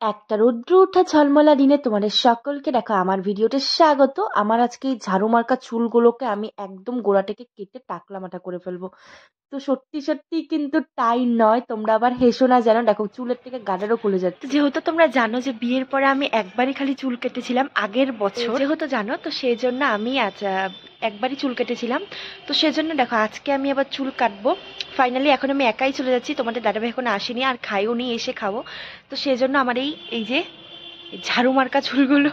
একটা রৌদ্র ওঠা ঝলমলা দিনে তোমাদের সকলকে দেখো আমার ভিডিওতে স্বাগত। আমার আজকে এই ঝাড়ু মার্কা চুলগুলোকে আমি একদম গোড়া থেকে কেটে টাকলা মাথা করে ফেলবো। তো সত্যি সত্যি কিন্তু তাই নয়, তোমরা আবার হেসো না যেন। দেখো চুলের থেকে গাডারও খুলে যাচ্ছে। যেহেতু তোমরা জানো যে বিয়ের পরে আমি একবারই খালি চুল কেটেছিলাম আগের বছর, যেহেতু জানো তো সেই জন্য আমি আজ একবারই চুল কেটেছিলাম। তো সেজন্য দেখো আজকে আমি আবার চুল কাটবো। ফাইনালি এখন আমি একাই চলে যাচ্ছি, তোমাদের দাদাভাই এখন আসেনি আর খাইও নি, এসে খাবো। তো সেজন্য আমার এই এই যে ঝাড়ু মার্কা চুলগুলো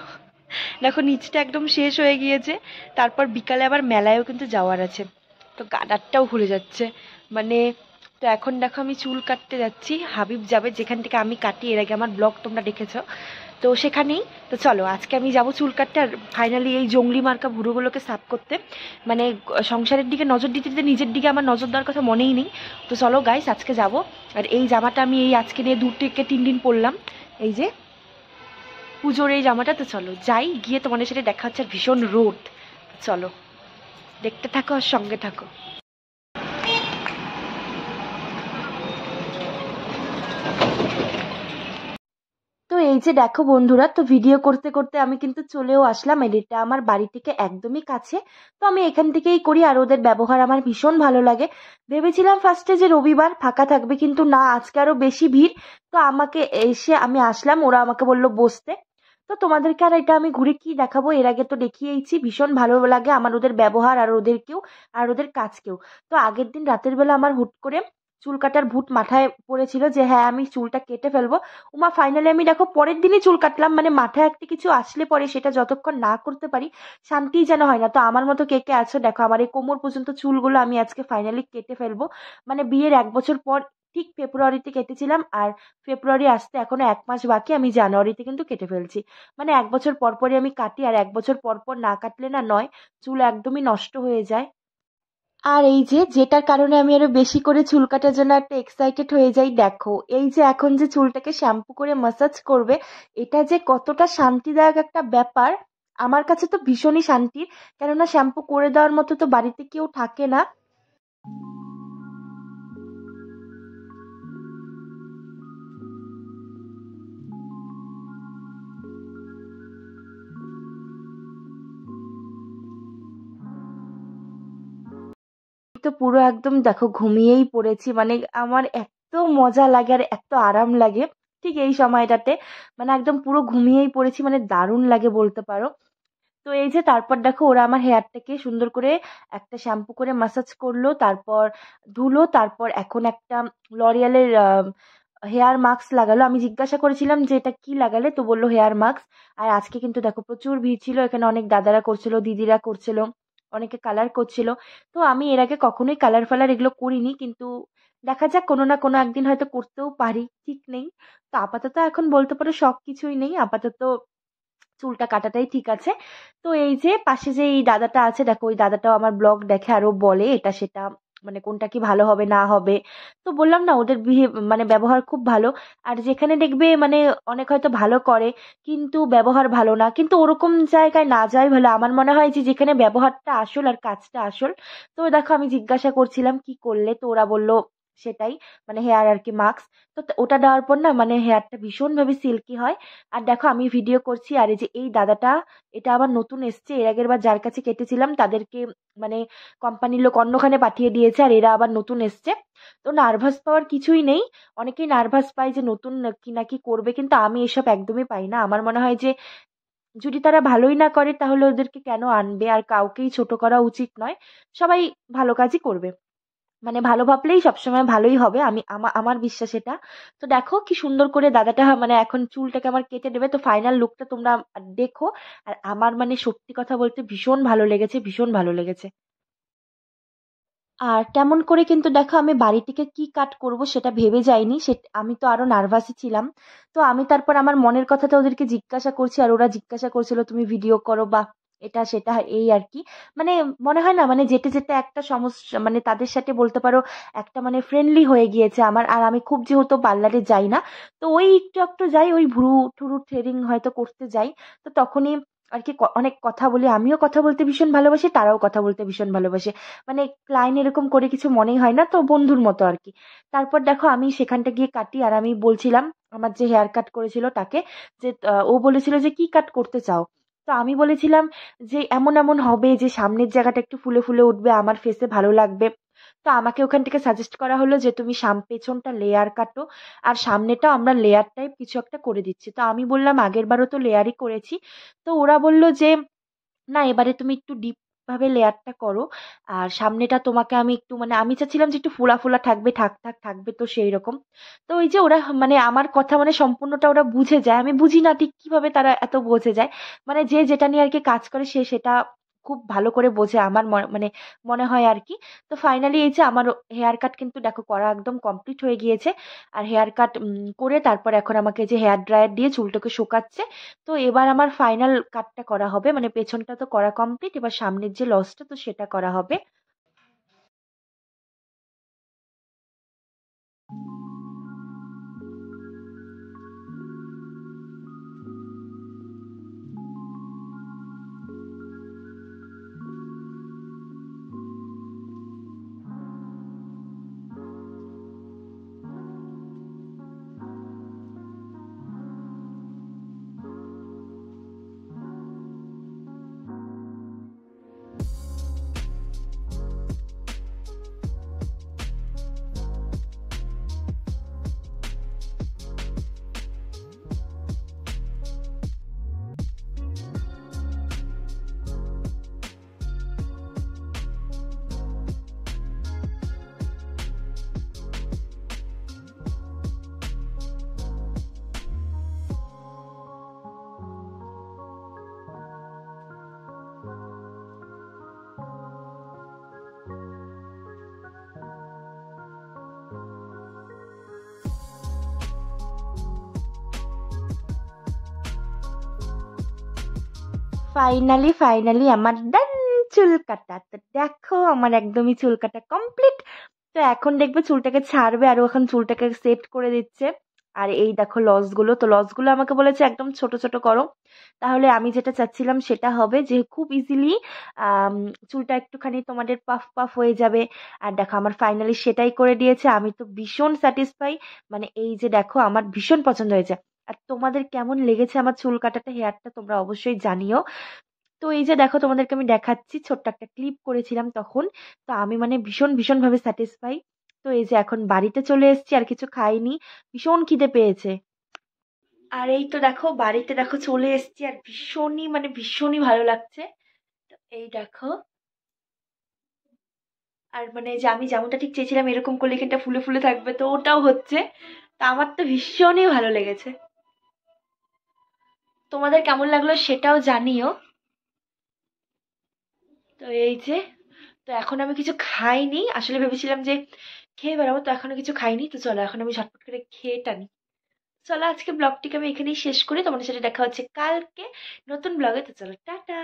দেখো নিচটা একদম শেষ হয়ে গিয়েছে। তারপর বিকালে আবার মেলায়ও কিন্তু যাওয়ার আছে, তো গাডারটাও খুলে যাচ্ছে মানে। তো এখন দেখো আমি চুল কাটতে যাচ্ছি, হাবিব যাবে যেখান থেকে আমি কাটি, এর আগে আমার ব্লগ তোমরা দেখেছো তো সেখানেই। তো চলো আজকে আমি যাব চুল কাটতে, আর ফাইনালি এই জঙ্গলি মার্কা ভুরুগুলোকে সাফ করতে। মানে সংসারের দিকে নজর দিতে দিতে নিজের দিকে আমার নজর দেওয়ার কথা মনেই নেই। তো চলো গাইস আজকে যাব। আর এই জামাটা আমি এই আজকে নিয়ে 2 থেকে 3 দিন পরলাম, এই যে পুজোর এই জামাটা। তো চলো যাই, গিয়ে তোমাদের সাথে দেখা হচ্ছে। আর ভীষণ রোদ, চলো দেখতে থাকো আর সঙ্গে থাকো। তো এই যে দেখো বন্ধুরা, তো ভিডিও করতে করতে আমি কিন্তু চলেও আসলাম। এটা আমার বাড়ি থেকে একদমই কাছে, তো আমি এখান থেকেই করি। আর ওদের ব্যবহার আমার ভীষণ ভালো লাগে। ভেবেছিলাম ফার্স্টে যে রবিবার ফাঁকা থাকবে, কিন্তু না, আজকে আরো বেশি ভিড়। তো আমাকে এসে আমি আসলাম, ওরা আমাকে বললো বসতে। তো তোমাদেরকে আর এটা আমি ঘুরে কি দেখাবো, এর আগে তো দেখিয়েইছি। ভীষণ ভালো লাগে আমার ওদের ব্যবহার আর ওদেরকেও আর ওদের কাজকেও। তো আগের দিন রাতের বেলা আমার হুট করে চুল কাটার ভূত মাথায় পড়েছিল যে হ্যাঁ আমি চুলটা কেটে ফেলবো। উমা ফাইনালি আমি দেখো পরের দিনই চুল কাটলাম। মানে মাথায় একটা কিছু আসলে পরে সেটা যতক্ষণ না করতে পারি শান্তিই যেন হয় না। তো আমার মতো কে কে আছো দেখো, আমার এই কোমর পর্যন্ত চুলগুলো আমি আজকে ফাইনালি কেটে ফেলবো। মানে বিয়ের 1 বছর পর ঠিক ফেব্রুয়ারিতে কেটেছিলাম, আর ফেব্রুয়ারি আসতে এখনো 1 মাস বাকি, আমি জানুয়ারিতে কিন্তু কেটে ফেলছি। মানে 1 বছর পর পরই আমি কাটি, আর 1 বছর পর পর না কাটলে না নয়, চুল একদমই নষ্ট হয়ে যায়। আর এই যে যেটার কারণে আমি আরো বেশি করে চুল কাটার জন্য একটা এক্সাইটেড হয়ে যাই, দেখো এই যে এখন যে চুলটাকে শ্যাম্পু করে ম্যাসাজ করবে, এটা যে কতটা শান্তিদায়ক একটা ব্যাপার। আমার কাছে তো ভীষণই শান্তির, কেননা শ্যাম্পু করে দেওয়ার মতো তো বাড়িতে কেউ থাকে না। তো পুরো একদম দেখো ঘুমিয়েই পড়েছি। মানে আমার এত মজা লাগে আর এত আরাম লাগে ঠিক এই সময়টাতে। মানে একদম পুরো ঘুমিয়েই পড়েছি, মানে দারুণ লাগে বলতে পারো। তো এই যে তারপর দেখো ওরা আমার হেয়ারটাকে সুন্দর করে একটা শ্যাম্পু করে মাসাজ করলো, তারপর ধুলো, তারপর এখন একটা লরিয়ালের হেয়ার মাস্ক লাগালো। আমি জিজ্ঞাসা করেছিলাম যে এটা কি লাগালে, তো বললো হেয়ার মাস্ক। আর আজকে কিন্তু দেখো প্রচুর ভিড় ছিল এখানে, অনেক দাদারা করছিল, দিদিরা করছিল, অনেকে কালার করছিল। তো আমি এর আগে কখনোই কালার ফালার এগুলো করিনি, কিন্তু দেখা যাক কোনো না কোনো একদিন হয়তো করতেও পারি, ঠিক নেই। তো আপাতত এখন বলতে পারো শখ কিছুই নেই, আপাতত চুলটা কাটাটাই ঠিক আছে। তো এই যে পাশে যে এই দাদাটা আছে দেখো, ওই দাদাটাও আমার ব্লগ দেখে আরো বলে এটা সেটা, মানে কোনটা কি ভালো হবে না হবে। তো বললাম না ওদের মানে ব্যবহার খুব ভালো। আর যেখানে দেখবে মানে অনেক হয়তো ভালো করে কিন্তু ব্যবহার ভালো না, কিন্তু ওরকম জায়গায় না যাই ভালো। আমার মনে হয় যে যেখানে ব্যবহারটা আসল আর কাজটা আসল। তো দেখো আমি জিজ্ঞাসা করছিলাম কি করলে, তো ওরা বলল সেটাই, মানে হেয়ার আর কি মাস্ক। তো ওটা দেওয়ার পর না মানে হেয়ারটা ভীষণ ভাবে সিল্কি হয়। আর দেখো আমি ভিডিও করছি, আর এই যে এই দাদাটা, এটা আবার নতুন এসছে। এর আগের বার যার কাছে কেটেছিলাম তাদেরকে মানে কোম্পানির লোক অন্যখানে পাঠিয়ে দিয়েছে, আর এরা আবার নতুন এসছে। তো নার্ভাস পাওয়ার কিছুই নেই। অনেকেই নার্ভাস পায় যে নতুন কি না কি করবে, কিন্তু আমি এসব একদমই পাই না। আমার মনে হয় যে যদি তারা ভালোই না করে তাহলে ওদেরকে কেন আনবে, আর কাউকেই ছোট করা উচিত নয়। সবাই ভালো কাজই করবে, মানে ভালো ভাবলেই সবসময় ভালোই হবে। আমি আমার বিশ্বাস এটা। তো দেখো কি সুন্দর করে দাদাটা মানে এখন চুলটাকে আমার কেটে দেবে। তো ফাইনাল লুকটা তোমরা দেখো। আর আমার মানে সত্যি কথা বলতে ভীষণ ভালো লেগেছে, ভীষণ ভালো লেগেছে। আর তেমন করে কিন্তু দেখো আমি বাড়ি থেকে কি কাট করব সেটা ভেবে যাইনি, সে আমি তো আরো নার্ভাসই ছিলাম। তো আমি তারপর আমার মনের কথাটা ওদেরকে জিজ্ঞাসা করছি, আর ওরা জিজ্ঞাসা করছিল তুমি ভিডিও করো বা এটা সেটা এই আর কি। মানে মনে হয় না মানে যেতে যেতে একটা সমস্যা, মানে তাদের সাথে বলতে পারো একটা মানে ফ্রেন্ডলি হয়ে গিয়েছে আমার। আর আমি খুব যেহেতু পার্লারে যাই না, তো ওই একটু একটু যাই, ওই ভ্রু ঠুরু থ্রেডিং হয়তো করতে যাই। তো তখনই আর কি অনেক কথা বলি, আমিও কথা বলতে ভীষণ ভালোবাসি, তারাও কথা বলতে ভীষণ ভালোবাসে। মানে ক্লায়েন্ট এরকম করে কিছু মনেই হয় না, তো বন্ধুর মতো আর কি। তারপর দেখো আমি সেখানটা গিয়ে কাটি, আর আমি বলছিলাম আমার যে হেয়ার কাট করেছিল তাকে, যে ও বলেছিল যে কি কাট করতে চাও। তো আমি বলেছিলাম যে এমন এমন হবে যে সামনের জায়গাটা একটু ফুলে ফুলে উঠবে, আমার ফেসে ভালো লাগবে। তো আমাকে ওখান থেকে সাজেস্ট করা হলো যে তুমি পেছনটা লেয়ার কাটো, আর সামনেটা আমরা লেয়ার টাইপ কিছু একটা করে দিচ্ছি। তো আমি বললাম আগের বারও তো লেয়ারই করেছি। তো ওরা বলল যে না, এবারে তুমি একটু ডিপ ভাবে লেয়ারটা করো। আর সামনেটা তোমাকে আমি একটু, মানে আমি চাচ্ছিলাম যে একটু ফোলা ফোলা থাকবে, থাকবে তো সেই রকম। তো ওই যে ওরা মানে আমার কথা মানে সম্পূর্ণটা ওরা বুঝে যায়, আমি বুঝি না ঠিক কিভাবে তারা এত বোঝে যায়। মানে যে যেটা নিয়ে আর কি কাজ করে সে সেটা খুব ভালো করে বোঝে, আমার মানে মনে হয় আর কি। তো ফাইনালি এই যে আমার হেয়ার কাট কিন্তু দেখো করা একদম কমপ্লিট হয়ে গিয়েছে। আর হেয়ার কাট করে তারপর এখন আমাকে যে হেয়ার ড্রায়ার দিয়ে চুলটাকে শুকাচ্ছে। তো এবার আমার ফাইনাল কাটটা করা হবে, মানে পেছনটা তো করা কমপ্লিট, এবার সামনের যে লসটা তো সেটা করা হবে। ফাইনালি ফাইনালি আমার ডান চুল কাটা। তো দেখো আমার একদমই চুল কাটা কমপ্লিট। তো এখন দেখবে চুলটাকে ছাড়বে, আর ও এখন চুলটাকে সেট করে দিচ্ছে। আর এই দেখো লস গুলো, তো লস গুলো আমাকে বলেছে একদম ছোট ছোট করো, তাহলে আমি যেটা চাচ্ছিলাম সেটা হবে যে খুব ইজিলি চুলটা একটুখানি তোমাদের পাফ পাফ হয়ে যাবে। আর দেখো আমার ফাইনালি সেটাই করে দিয়েছে, আমি তো ভীষণ স্যাটিসফাই। মানে এই যে দেখো আমার ভীষণ পছন্দ হয়েছে। আর তোমাদের কেমন লেগেছে আমার চুল কাটাটা, হেয়ারটা তোমরা অবশ্যই জানিও। তো এই যে দেখো তোমাদেরকে আমি দেখাচ্ছি, ছোট্ট একটা ক্লিপ করেছিলাম তখন। তো আমি মানে ভীষণ ভীষণ ভাবে স্যাটিসফাই। তো এই যে এখন বাড়িতে চলে এসেছি, আর কিছু খাইনি, ভীষণ খিদে পেয়েছে। আর এই তো দেখো বাড়িতে দেখো চলে এসেছি, আর ভীষণই মানে ভীষণই ভালো লাগছে। তো এই দেখো, আর মানে যে আমি যেমনটা ঠিক চেয়েছিলাম এরকম করলে এখানটা ফুলে ফুলে থাকবে, তো ওটাও হচ্ছে। তা আমার তো ভীষণই ভালো লেগেছে। তোমাদের কেমন লাগলো সেটাও জানিও। তো এই যে, তো এখন আমি কিছু খাইনি, আসলে ভেবেছিলাম যে খেয়ে বেড়াবো, তো এখনো কিছু খাইনি। তো চলো এখন আমি ঝটপট করে খেয়ে টানি। চলো আজকে ব্লগটিকে আমি এখানেই শেষ করি, তোমাদের সাথে দেখা হচ্ছে কালকে নতুন ব্লগে। তো চলো টাটা।